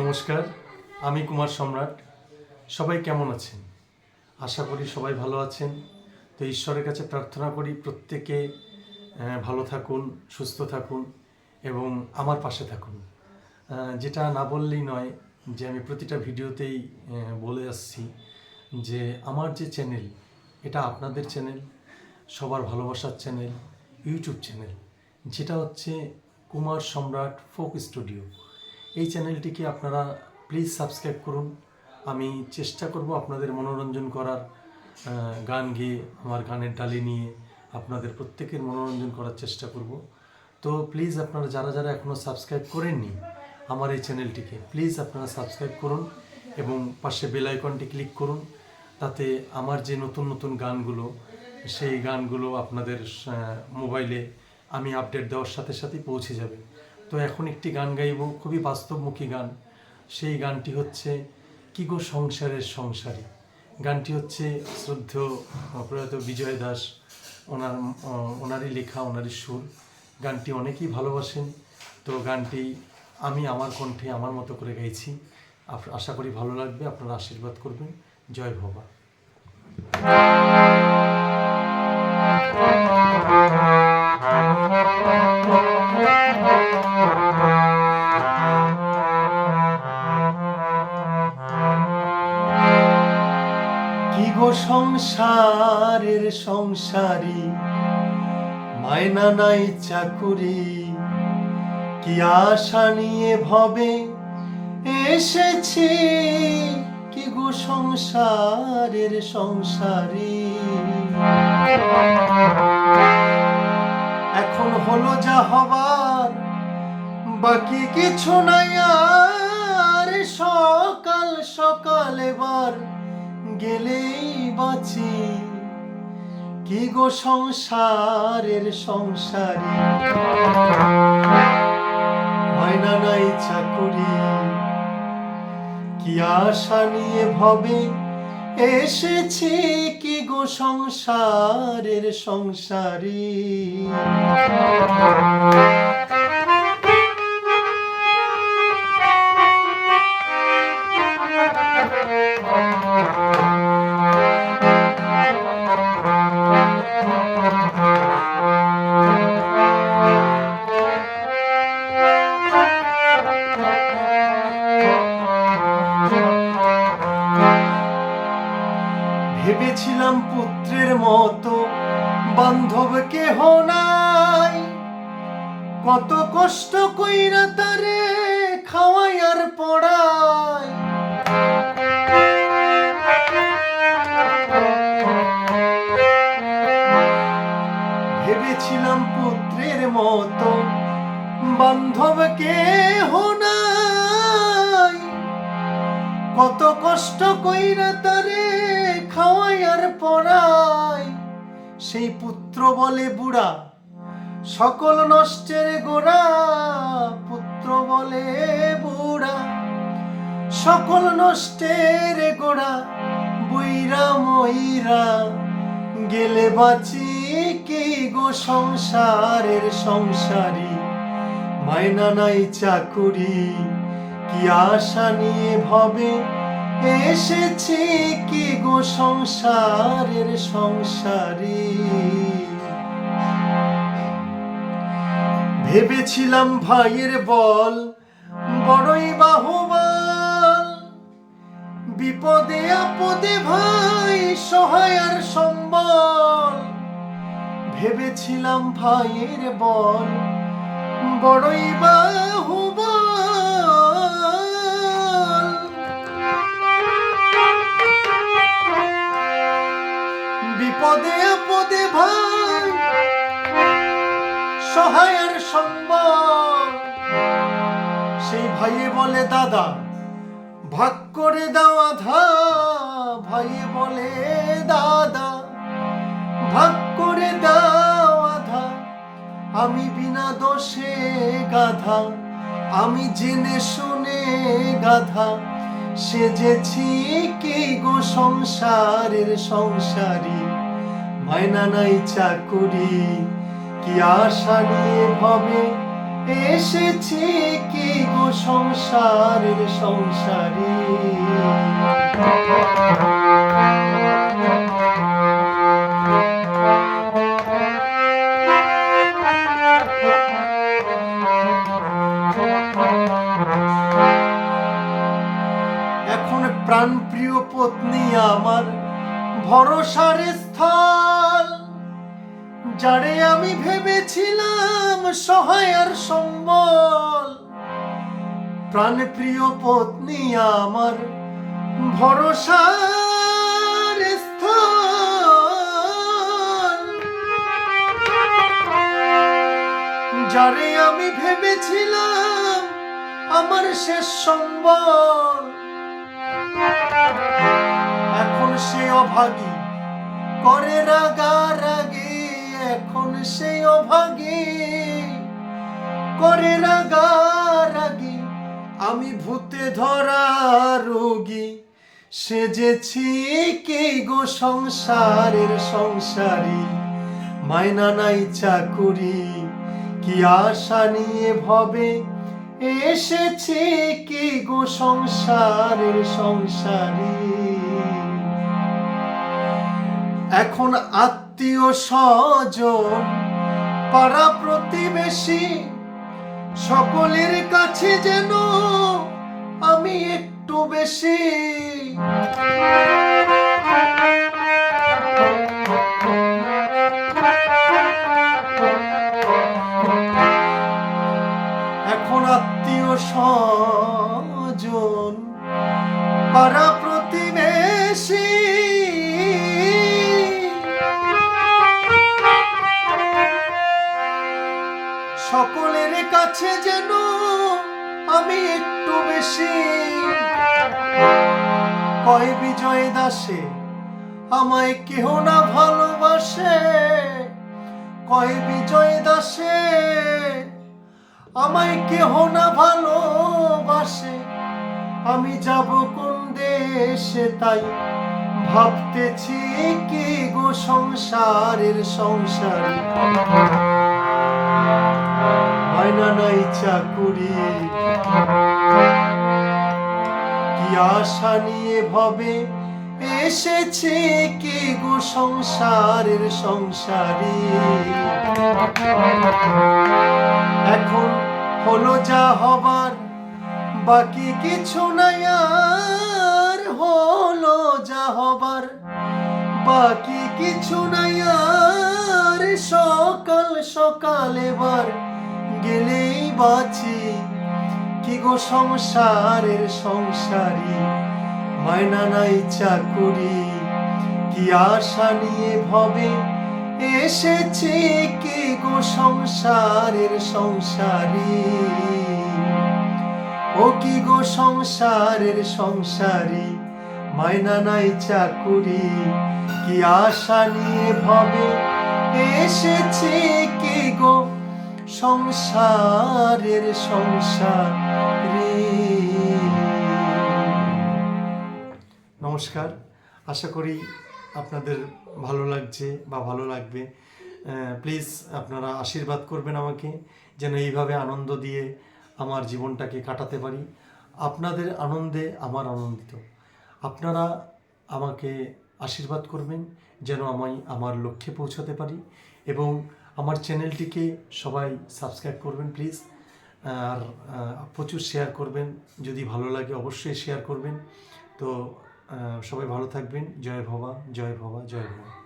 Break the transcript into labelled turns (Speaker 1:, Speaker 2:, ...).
Speaker 1: নমস্কার, আমি কুমার সম্রাট। সবাই কেমন আছেন? আশা করি সবাই ভালো আছেন। তো ঈশ্বরের কাছে প্রার্থনা করি প্রত্যেকে ভালো থাকুন, সুস্থ থাকুন এবং আমার পাশে থাকুন। যেটা না বললেই নয় যে আমি প্রতিটা ভিডিওতেই বলে আসছি যে আমার যে চ্যানেল, এটা আপনাদের চ্যানেল, সবার ভালোবাসার চ্যানেল, ইউটিউব চ্যানেল, যেটা হচ্ছে কুমার সম্রাট ফোক স্টুডিও। এই চ্যানেলটিকে আপনারা প্লিজ সাবস্ক্রাইব করুন। আমি চেষ্টা করব আপনাদের মনোরঞ্জন করার, গান গেয়ে আমার গানের ডালি নিয়ে আপনাদের প্রত্যেকের মনোরঞ্জন করার চেষ্টা করব। তো প্লিজ আপনারা যারা যারা এখনও সাবস্ক্রাইব করেননি আমার এই চ্যানেলটিকে, প্লিজ আপনারা সাবস্ক্রাইব করুন এবং পাশে বেল আইকনটি ক্লিক করুন। তাতে আমার যে নতুন নতুন গানগুলো, সেই গানগুলো আপনাদের মোবাইলে আমি আপডেট দেওয়ার সাথে সাথেই পৌঁছে যাবে। তো এখন একটি গান গাইব, খুবই বাস্তবমুখী গান। সেই গানটি হচ্ছে কি গো সংসারের সংসারী। গানটি হচ্ছে শ্রদ্ধেয় প্রয়াত বিজয় দাস, ওনারই লেখা, ওনারই সুর। গানটি অনেকেই ভালোবাসেন। তো গানটি আমি আমার কণ্ঠে আমার মতো করে গাইছি। আশা করি ভালো লাগবে, আপনারা আশীর্বাদ করবেন। জয় ভবা। কি গো সংসারের সংসারী, মায়না নাই চাকুরি, কি আশা নিয়ে ভবে এসেছি। কি গো সংসারের সংসারী, এখন হলো যা হবার, বাকি কিছু নাই আর। সকাল সকাল এবার গেলেই বাঁচি। কি গো সংসারের সংসারী, মায়না নাই চাকুরি, কি আশা নিয়ে ভবে এসেছি। কি গো সংসারের সংসারী। ভেবেছিলাম পুত্রের মতো বান্ধব কেহ নাই, কত কষ্ট কইরা তারে খাওয়াই আর পড়াই। ভেবেছিলাম পুত্রের মতো বান্ধব কেহ নাই, কত কষ্ট কইরা তারে খাওয়াই আর পড়াই। সেই পুত্র বলে বুড়া, সকল নষ্টের গোড়া। পুত্র বলে বুড়া, সকল নষ্টের গোড়া। বইরা মইরা গেলে বাঁচি। কি গো সংসারের সংসারী, মায়না নাই চাকুরি, কি আশা নিয়ে ভবে এসেছি। কি গো সংসারের সংসারী। ভেবেছিলাম ভাইয়ের বল বড়ই বাহুবল, বিপদে আপদে ভাই সহায় আর সম্বল। ভেবেছিলাম ভাইয়ের বল বড়ই বাহুবল, বিপদে আপদে ভাই সহায় আর সম্বল। সেই ভাইয়ে বলে দাদা ভাগ করে দাও আধা। ভাইয়ে বলে দাদা ভাগ করে দাও আধা। আমি বিনা দোষে গাধা, আমি জেনে শুনে গাধা সেজেছি। কি গো সংসারের সংসারী, মায়না নাই চাকুরি, কি আশা নিয়ে ভবে এসেছি। কি গো সংসার। সংসারের সংসারী। এখন প্রাণপ্রিয় পত্নী আমার ভরসার স্থল, যারে আমি ভেবেছিলাম সহায় আর সম্বল। প্রাণপ্রিয় পত্নী আমার ভরসার স্থল, যারে আমি ভেবেছিলাম আমার শেষ সম্বল। এখন সে অভাগী করে রাগারাগি, এখন সে অভাগী করে রাগারাগি। আমি ভূতে ধরা রোগী সেজেছি কি গো সংসারের সংসারী। মাইনা নাই চাকুরি কি আশা নিয়ে ভবে এসেছি কি গো সংসারের সংসারী। এখন আত্মীয় স্বজন পাড়া প্রতিবেশী সকলের কাছে যেন আমি একটু বেশি। এখন আত্মীয় স্বজন পাড়া প্রতিবেশী সকলের কাছে যেন আমি একটু বেশি। কয় বিজয় দাসে আমায় কেহ না ভালোবাসে, কয় বিজয় দাসে আমায় কেহ না ভালোবাসে। আমি যাব কোন দেশে তাই ভাবতেছি কি গো সংসারের সংসারী। মাইনা নাই চাকুরি কি আশা নিয়ে ভবে এসেছে কি গো সংসারের সংসারী। এখন হলো যা হবার বাকি কিছু নাই আর, হলো যা হবার বাকি কিছু নাই আর। সকাল সকাল এবার গেলেই বাঁচি কি গো সংসারের সংসারী। মাইনা নাই চাকুরি কি আশা নিয়ে ভবে এসেছে কি গো সংসারের সংসারী। ও কি গো সংসারের সংসারী, মাইনা নাই চাকুরি কি আশা নিয়ে ভবে এসেছে কি গো সংসারের সংসারী। নমস্কার, আশা করি আপনাদের ভালো লাগছে বা ভালো লাগবে। প্লিজ আপনারা আশীর্বাদ করবেন আমাকে, যেন এইভাবে আনন্দ দিয়ে আমার জীবনটাকে কাটাতে পারি। আপনাদের আনন্দে আমার আনন্দিত। আপনারা আমাকে আশীর্বাদ করবেন যেন আমি আমার লক্ষ্যে পৌঁছাতে পারি, এবং আমার চ্যানেলটিকে সবাই সাবস্ক্রাইব করবেন প্লিজ। আর প্রচুর শেয়ার করবেন, যদি ভালো লাগে অবশ্যই শেয়ার করবেন। তো সবাই ভালো থাকবেন। জয় ভবা, জয় ভবা, জয় ভবা।